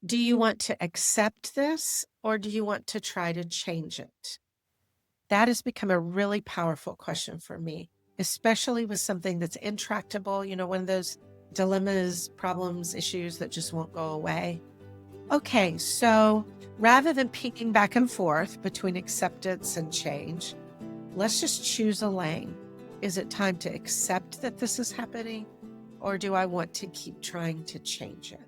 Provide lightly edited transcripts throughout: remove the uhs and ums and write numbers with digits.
Do you want to accept this or do you want to try to change it? That has become a really powerful question for me, especially with something that's intractable, one of those dilemmas, problems, issues that just won't go away. Okay, so rather than picking back and forth between acceptance and change, let's just choose a lane. Is it time to accept that this is happening, or do I want to keep trying to change it?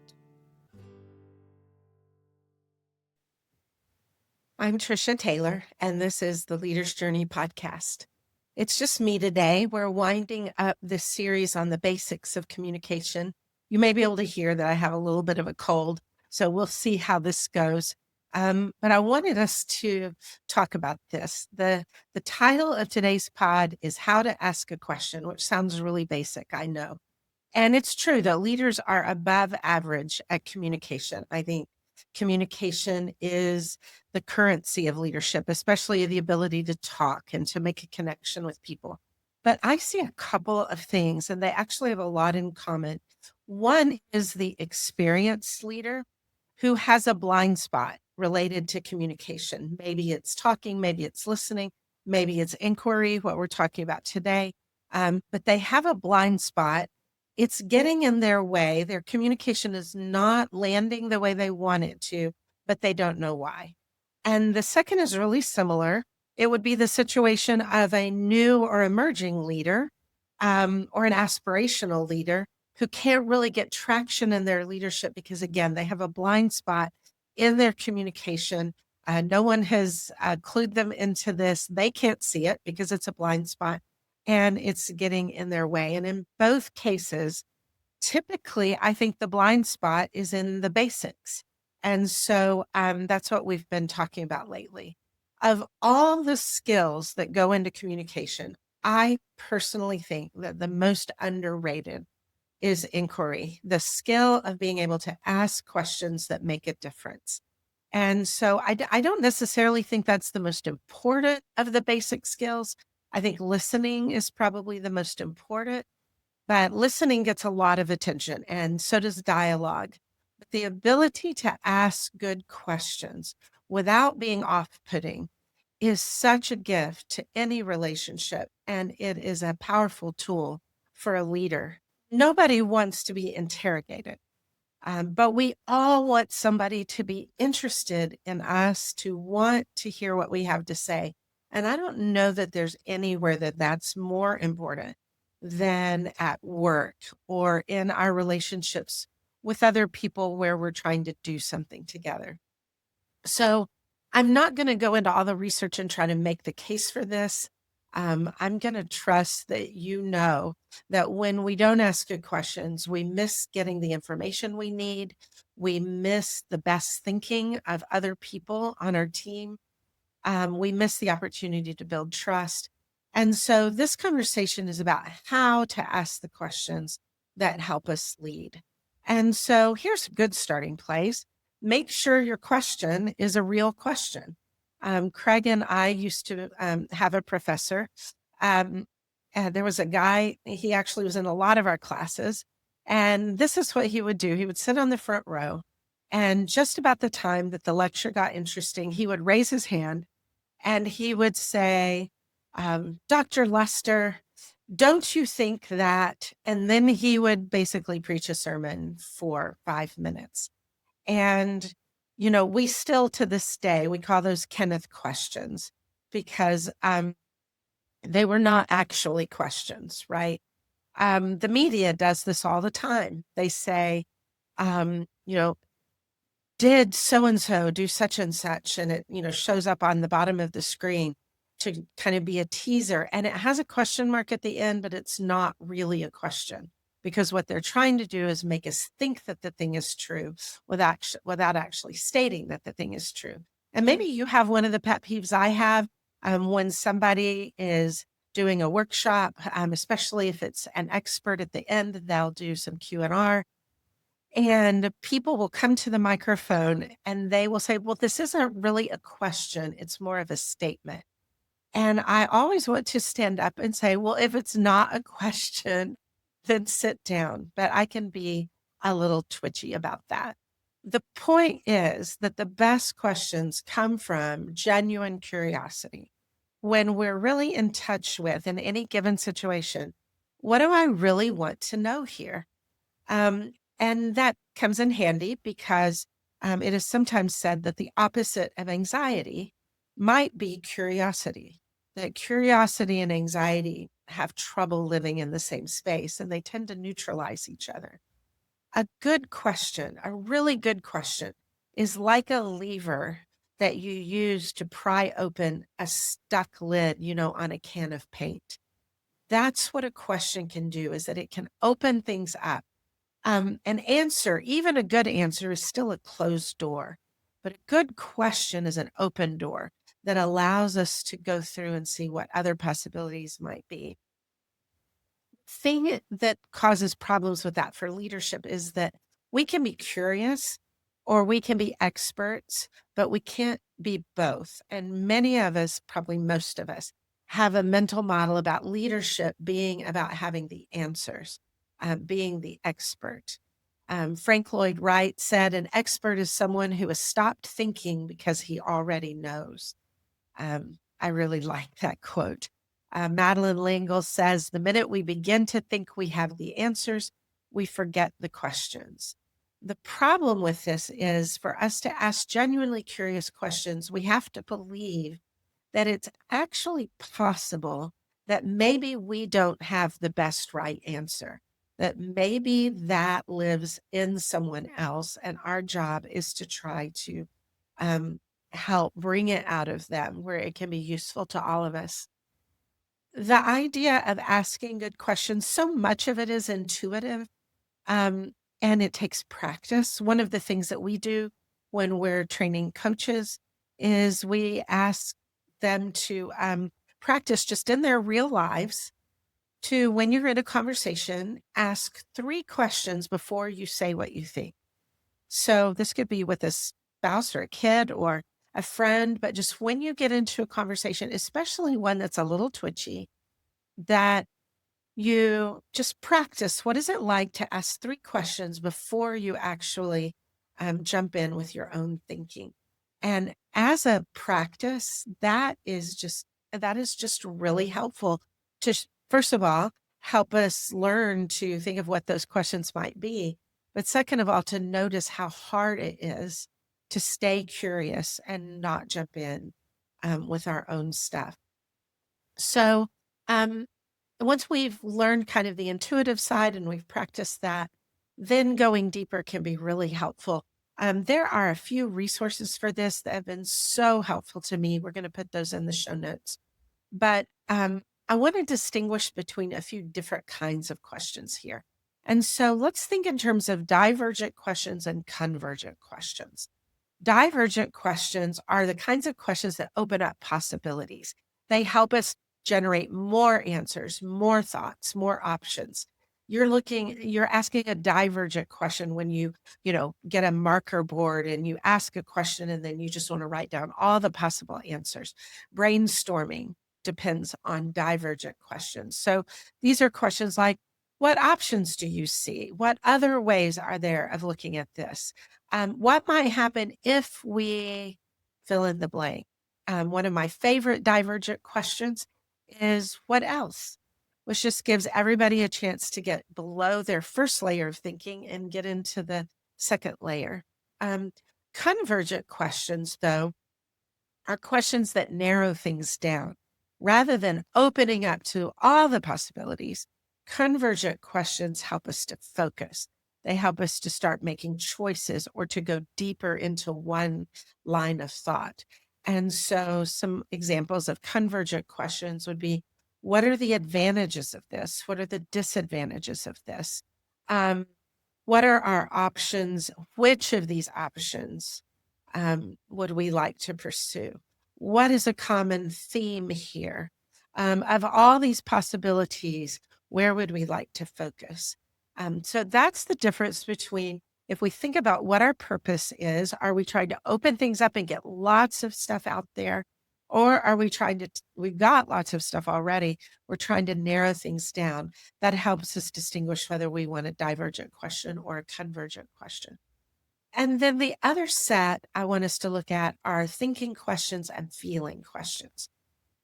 I'm Trisha Taylor, and this is the Leader's Journey podcast. It's just me today. We're winding up this series on the basics of communication. You may be able to hear that I have a little bit of a cold, so we'll see how this goes. But I wanted us to talk about this. The title of today's pod is How to Ask a Question, which sounds really basic, I know. And it's true that leaders are above average at communication. I think communication is the currency of leadership, especially the ability to talk and to make a connection with people. But I see a couple of things, and they actually have a lot in common. One is the experienced leader who has a blind spot related to communication. Maybe it's talking, maybe it's listening, maybe it's inquiry, what we're talking about today. But they have a blind spot. It's getting in their way. Their communication is not landing the way they want it to, but they don't know why. And the second is really similar. It would be the situation of a new or emerging leader, or an aspirational leader who can't really get traction in their leadership because, again, they have a blind spot in their communication. No one has clued them into this. They can't see it because it's a blind spot and it's getting in their way. And in both cases, typically, I think the blind spot is in the basics. And so that's what we've been talking about lately. Of all the skills that go into communication, I personally think that the most underrated is inquiry, the skill of being able to ask questions that make a difference. And so I don't necessarily think that's the most important of the basic skills. I think listening is probably the most important, but listening gets a lot of attention, and so does dialogue. But the ability to ask good questions without being off putting is such a gift to any relationship, and it is a powerful tool for a leader. Nobody wants to be interrogated, but we all want somebody to be interested in us, to want to hear what we have to say. And I don't know that there's anywhere that that's more important than at work or in our relationships with other people where we're trying to do something together. So I'm not going to go into all the research and try to make the case for this. I'm going to trust that you know that when we don't ask good questions, we miss getting the information we need. We miss the best thinking of other people on our team. We miss the opportunity to build trust. And so this conversation is about how to ask the questions that help us lead. And so here's a good starting place. Make sure your question is a real question. Craig and I used to have a professor. There was a guy, he actually was in a lot of our classes. And this is what he would do. He would sit on the front row. And just about the time that the lecture got interesting, he would raise his hand and he would say, Dr. Lester, don't you think that? And then he would basically preach a sermon for 5 minutes. And, we still to this day, we call those Kenneth questions because they were not actually questions, right? The media does this all the time. They say, um, you know, did so-and-so do such and such? And it, shows up on the bottom of the screen to kind of be a teaser. And it has a question mark at the end, but it's not really a question because what they're trying to do is make us think that the thing is true without actually stating that the thing is true. And maybe you have one of the pet peeves I have when somebody is doing a workshop, especially if it's an expert at the end, they'll do some Q&R. And people will come to the microphone and they will say, well, this isn't really a question. It's more of a statement. And I always want to stand up and say, well, if it's not a question, then sit down. But I can be a little twitchy about that. The point is that the best questions come from genuine curiosity. When we're really in touch with, in any given situation, what do I really want to know here? And that comes in handy because it is sometimes said that the opposite of anxiety might be curiosity, that curiosity and anxiety have trouble living in the same space and they tend to neutralize each other. A good question, a really good question, is like a lever that you use to pry open a stuck lid, on a can of paint. That's what a question can do, is that it can open things up. An answer, even a good answer, is still a closed door, but a good question is an open door that allows us to go through and see what other possibilities might be. Thing that causes problems with that for leadership is that we can be curious or we can be experts, but we can't be both. And many of us, probably most of us, have a mental model about leadership being about having the answers, being the expert. Frank Lloyd Wright said, an expert is someone who has stopped thinking because he already knows. I really like that quote. Madeline L'Engle says, the minute we begin to think we have the answers, we forget the questions. The problem with this is for us to ask genuinely curious questions, we have to believe that it's actually possible that maybe we don't have the best right answer, that maybe that lives in someone else, and our job is to try to um, help bring it out of them where it can be useful to all of us. The idea of asking good questions, so much of it is intuitive, um, and it takes practice. One of the things that we do when we're training coaches is we ask them to practice just in their real lives to, when you're in a conversation, ask 3 questions before you say what you think. So this could be with a spouse or a kid or a friend, but just when you get into a conversation, especially one that's a little twitchy, that you just practice. What is it like to ask 3 questions before you actually jump in with your own thinking? And as a practice, that is just really helpful to, first of all, help us learn to think of what those questions might be. But second of all, to notice how hard it is to stay curious and not jump in with our own stuff. So, um, once we've learned kind of the intuitive side and we've practiced that, then going deeper can be really helpful. There are a few resources for this that have been so helpful to me. We're going to put those in the show notes. But I want to distinguish between a few different kinds of questions here. And so let's think in terms of divergent questions and convergent questions. Divergent questions are the kinds of questions that open up possibilities. They help us generate more answers, more thoughts, more options. You're asking a divergent question when you get a marker board and you ask a question and then you just want to write down all the possible answers. Brainstorming depends on divergent questions. So these are questions like, what options do you see? What other ways are there of looking at this? What might happen if we fill in the blank? One of my favorite divergent questions is what else? Which just gives everybody a chance to get below their first layer of thinking and get into the second layer. Convergent questions, though, are questions that narrow things down. Rather than opening up to all the possibilities, convergent questions help us to focus. They help us to start making choices or to go deeper into one line of thought. And so, some examples of convergent questions would be, what are the advantages of this? What are the disadvantages of this? Um, what are our options? Which of these options would we like to pursue? What is a common theme here? Of all these possibilities, where would we like to focus? So that's the difference between, if we think about what our purpose is, are we trying to open things up and get lots of stuff out there? Or are we trying to, we've got lots of stuff already, we're trying to narrow things down. That helps us distinguish whether we want a divergent question or a convergent question. And then the other set I want us to look at are thinking questions and feeling questions.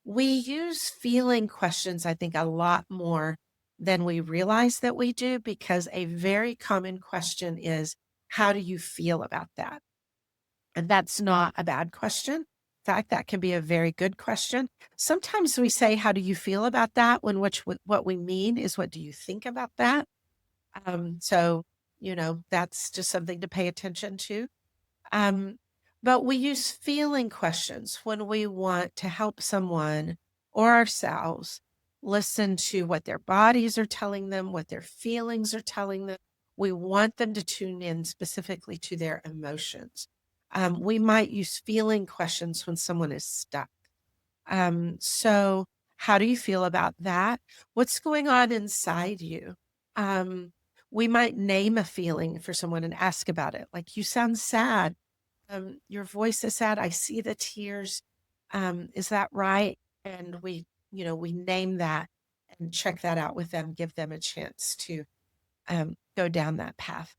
We use feeling questions, I think, a lot more than we realize that we do, because a very common question is, how do you feel about that? And that's not a bad question. In fact, that can be a very good question. Sometimes we say, how do you feel about that? When what we mean is, what do you think about that? So, that's just something to pay attention to. Um, but we use feeling questions when we want to help someone or ourselves listen to what their bodies are telling them, what their feelings are telling them. We want them to tune in specifically to their emotions. We might use feeling questions when someone is stuck. So, how do you feel about that? What's going on inside you? Um, we might name a feeling for someone and ask about it. Like, you sound sad. Your voice is sad. I see the tears. Is that right? And we name that and check that out with them, give them a chance to go down that path.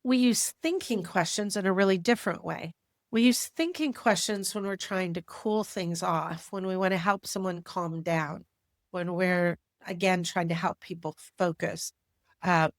We use thinking questions in a really different way. We use thinking questions when we're trying to cool things off, when we want to help someone calm down, when we're, again, trying to help people focus,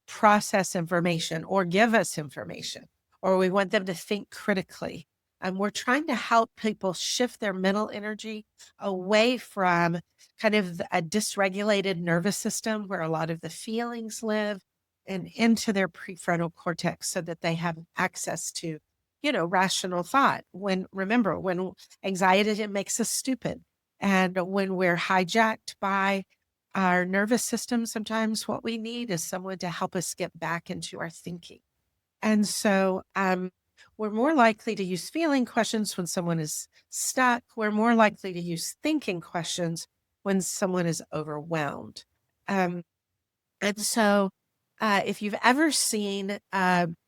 process information, or give us information, or we want them to think critically. And we're trying to help people shift their mental energy away from kind of a dysregulated nervous system where a lot of the feelings live, and into their prefrontal cortex, so that they have access to, rational thought. Remember, when anxiety, it makes us stupid. And when we're hijacked by our nervous system, sometimes what we need is someone to help us get back into our thinking. And so, we're more likely to use feeling questions when someone is stuck. We're more likely to use thinking questions when someone is overwhelmed. Um, and so, if you've ever seen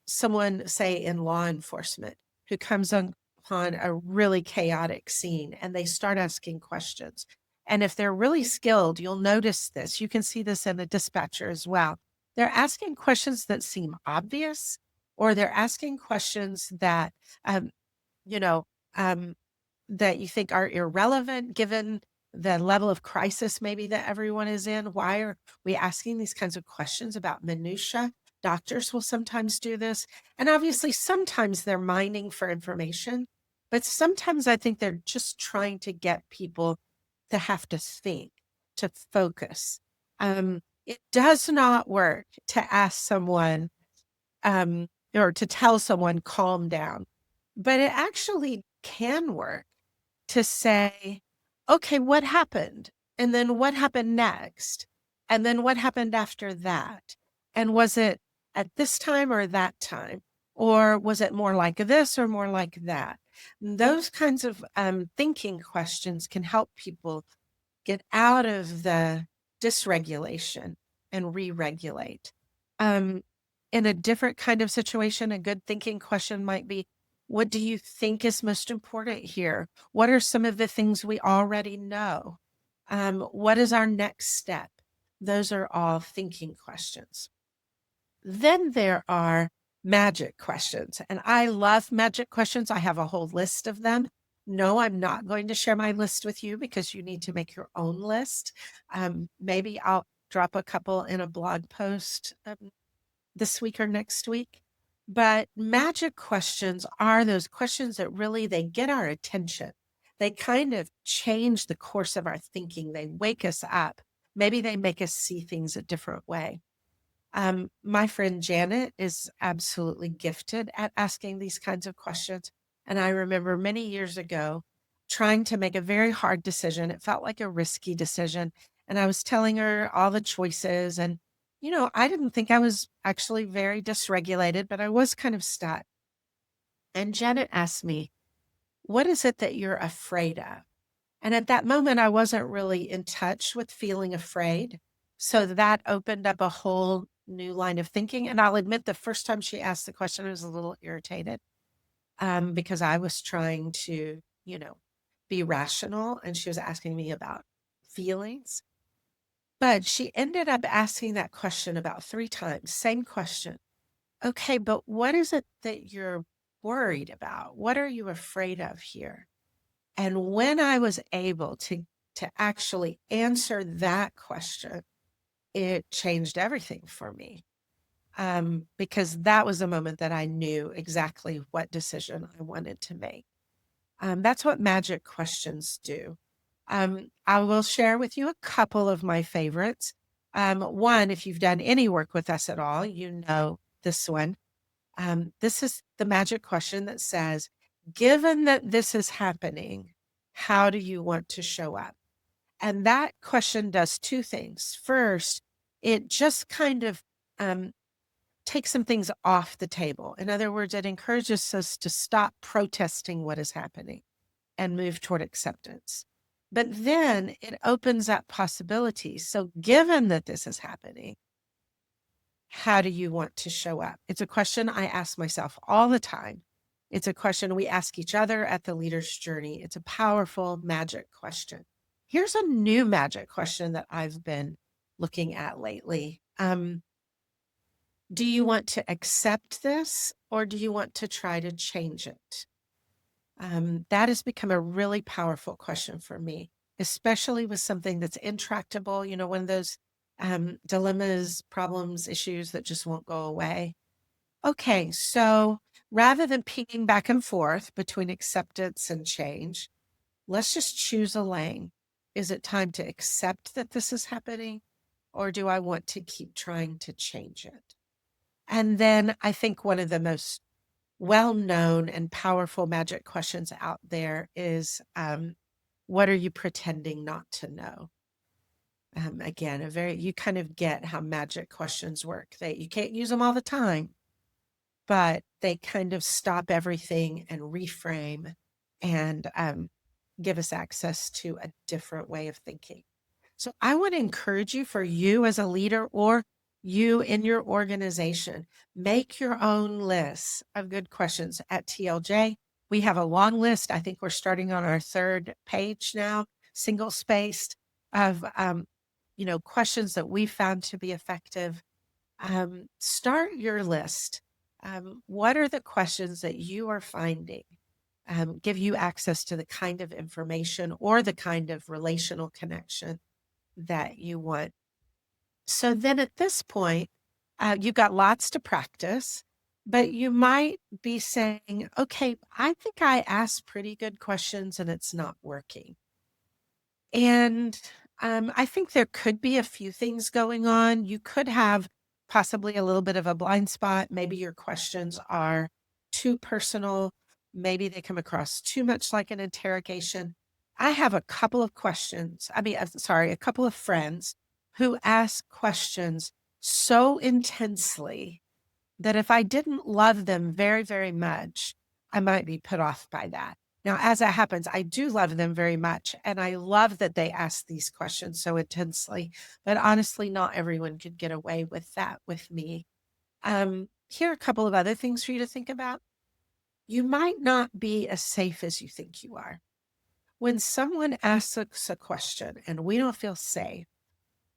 someone, say, in law enforcement, who comes upon a really chaotic scene and they start asking questions, and if they're really skilled, you'll notice this. You can see this in the dispatcher as well. They're asking questions that seem obvious, or they're asking questions that, um, you know, um, that you think are irrelevant given the level of crisis maybe that everyone is in. Why are we asking these kinds of questions about minutia? Doctors will sometimes do this. And obviously, sometimes they're mining for information, but sometimes I think they're just trying to get people to have to think, to focus. It does not work to ask someone, or to tell someone, calm down, but it actually can work to say, okay, what happened? And then what happened next? And then what happened after that? And was it at this time or that time? Or was it more like this or more like that? Those kinds of thinking questions can help people get out of the dysregulation and re-regulate. In a different kind of situation, a good thinking question might be, what do you think is most important here? What are some of the things we already know? What is our next step? Those are all thinking questions. Then there are magic questions, and I love magic questions. I have a whole list of them. No, I'm not going to share my list with you because you need to make your own list. Maybe I'll drop a couple in a blog post this week or next week. But magic questions are those questions that really, they get our attention. They kind of change the course of our thinking. They wake us up. Maybe they make us see things a different way. My friend Janet is absolutely gifted at asking these kinds of questions. And I remember many years ago trying to make a very hard decision. It felt like a risky decision. And I was telling her all the choices. And, I didn't think I was actually very dysregulated, but I was kind of stuck. And Janet asked me, what is it that you're afraid of? And at that moment, I wasn't really in touch with feeling afraid. So that opened up a whole new line of thinking. And I'll admit, the first time she asked the question, I was a little irritated, because I was trying to, be rational, and she was asking me about feelings. But she ended up asking that question about 3 times, same question. okay, but what is it that you're worried about? What are you afraid of here? And when I was able to actually answer that question, it changed everything for me. Because that was a moment that I knew exactly what decision I wanted to make. That's what magic questions do. I will share with you a couple of my favorites. One, if you've done any work with us at all, you know this one. This is the magic question that says, given that this is happening, how do you want to show up? And that question does two things. First, it just kind of um, takes some things off the table. In other words, it encourages us to stop protesting what is happening and move toward acceptance. But then it opens up possibilities. So, given that this is happening, how do you want to show up? It's a question I ask myself all the time. It's a question we ask each other at the Leader's Journey. It's a powerful magic question. Here's a new magic question that I've been looking at lately. Do you want to accept this or do you want to try to change it? That has become a really powerful question for me, especially with something that's intractable, one of those dilemmas, problems, issues that just won't go away. Okay, so rather than pinging back and forth between acceptance and change, let's just choose a lane. Is it time to accept that this is happening, or do I want to keep trying to change it? And then I think one of the most well-known and powerful magic questions out there is, what are you pretending not to know? Again, you kind of get how magic questions work. You can't use them all the time, but they kind of stop everything and reframe and give us access to a different way of thinking. So I would encourage you, for you as a leader or you in your organization, make your own list of good questions at TLJ. We have a long list. I think we're starting on our third page now, single spaced, of questions that we found to be effective. Start your list. What are the questions that you are finding give you access to the kind of information or the kind of relational connection that you want? So then at this point, you've got lots to practice, but you might be saying, okay, I think I asked pretty good questions and it's not working. And I think there could be a few things going on. You could have possibly a little bit of a blind spot. Maybe your questions are too personal. Maybe they come across too much like an interrogation. I have a couple of a couple of friends who ask questions so intensely that if I didn't love them very, very much, I might be put off by that. Now, as that happens, I do love them very much, and I love that they ask these questions so intensely. But honestly, not everyone could get away with that with me. Here are a couple of other things for you to think about. You might not be as safe as you think you are. When someone asks us a question and we don't feel safe,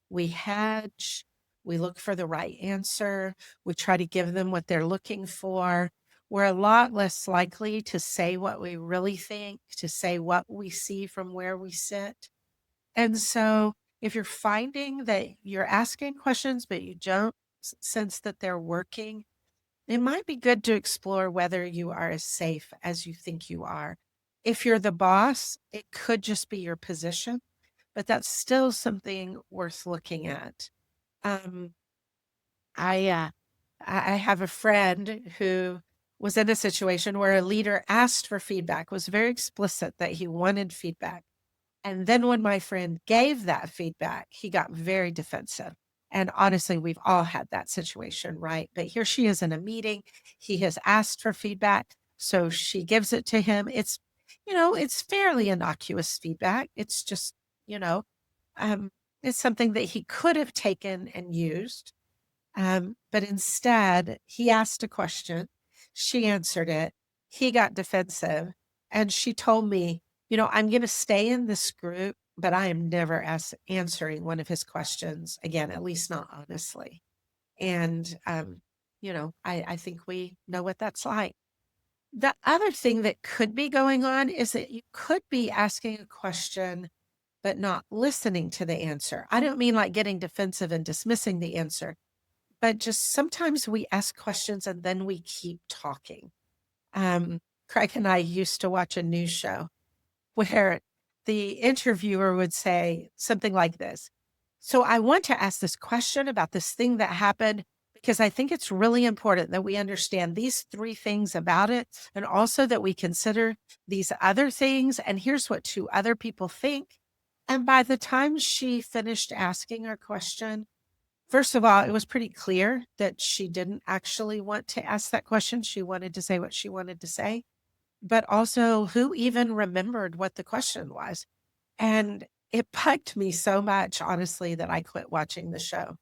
we hedge, we look for the right answer, we try to give them what they're looking for. We're a lot less likely to say what we really think, to say what we see from where we sit. And so if you're finding that you're asking questions, but you don't sense that they're working, it might be good to explore whether you are as safe as you think you are. If you're the boss, it could just be your position, but that's still something worth looking at. Um, I have a friend who was in a situation where a leader asked for feedback, was very explicit that he wanted feedback. And then when my friend gave that feedback, he got very defensive. And honestly, we've all had that situation, right? But here she is in a meeting. He has asked for feedback. So she gives it to him. It's fairly innocuous feedback. It's just, you know, um, it's something that he could have taken and used. But instead, he asked a question. She answered it. He got defensive. And she told me, I'm going to stay in this group, but I am never answering one of his questions again, at least not honestly. And I think we know what that's like. The other thing that could be going on is that you could be asking a question, but not listening to the answer. I don't mean like getting defensive and dismissing the answer, but just sometimes we ask questions and then we keep talking. Craig and I used to watch a news show where the interviewer would say something like this. So I want to ask this question about this thing that happened because I think it's really important that we understand these three things about it and also that we consider these other things. And here's what two other people think. And by the time she finished asking her question, first of all, it was pretty clear that she didn't actually want to ask that question. She wanted to say what she wanted to say, but also who even remembered what the question was? And it bugged me so much, honestly, that I quit watching the show.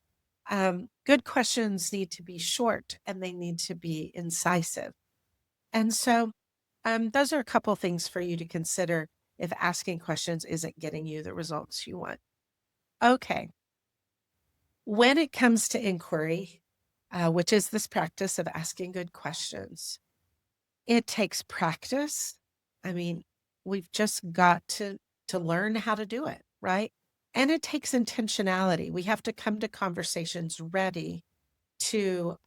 Good questions need to be short and they need to be incisive. And so those are a couple things for you to consider if asking questions isn't getting you the results you want. Okay. When it comes to inquiry, which is this practice of asking good questions, it takes practice. I mean, we've just got to learn how to do it, right? And it takes intentionality. We have to come to conversations ready to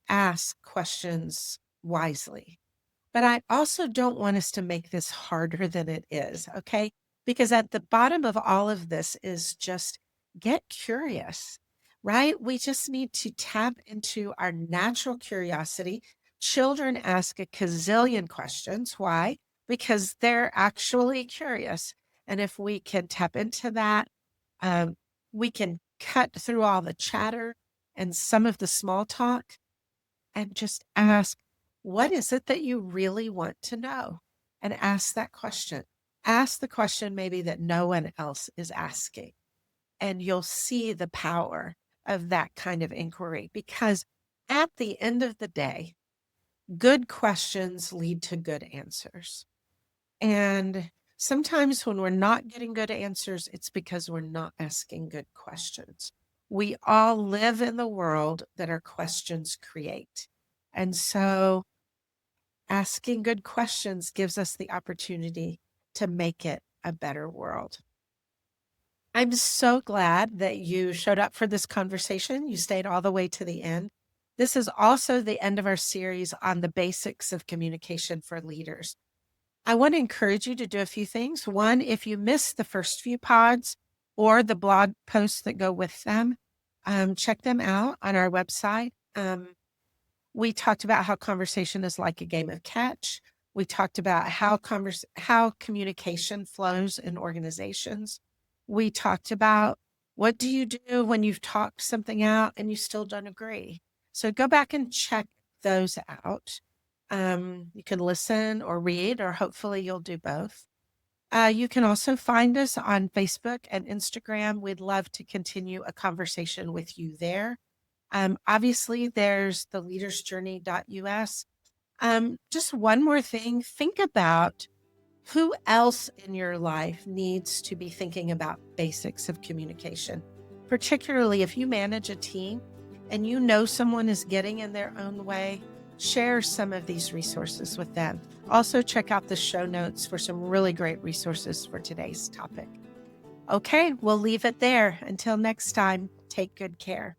ask questions wisely. But I also don't want us to make this harder than it is, okay? Because at the bottom of all of this is just get curious, right? We just need to tap into our natural curiosity. Children ask a gazillion questions. Why? Because they're actually curious. And if we can tap into that, um, we can cut through all the chatter and some of the small talk and just ask, what is it that you really want to know? And ask that question. Ask the question maybe that no one else is asking. And you'll see the power of that kind of inquiry because at the end of the day, good questions lead to good answers. And sometimes when we're not getting good answers, it's because we're not asking good questions. We all live in the world that our questions create. And so asking good questions gives us the opportunity to make it a better world. I'm so glad that you showed up for this conversation. You stayed all the way to the end. This is also the end of our series on the basics of communication for leaders. I want to encourage you to do a few things. One, if you missed the first few pods or the blog posts that go with them, check them out on our website. We talked about how conversation is like a game of catch. We talked about how communication flows in organizations. We talked about what do you do when you've talked something out and you still don't agree. So go back and check those out. You can listen or read, or hopefully you'll do both. You can also find us on Facebook and Instagram. We'd love to continue a conversation with you there. Obviously, there's the leadersjourney.us. Just one more thing, think about who else in your life needs to be thinking about basics of communication, particularly if you manage a team and you know someone is getting in their own way. Share some of these resources with them. Also, check out the show notes for some really great resources for today's topic. Okay, we'll leave it there. Until next time, take good care.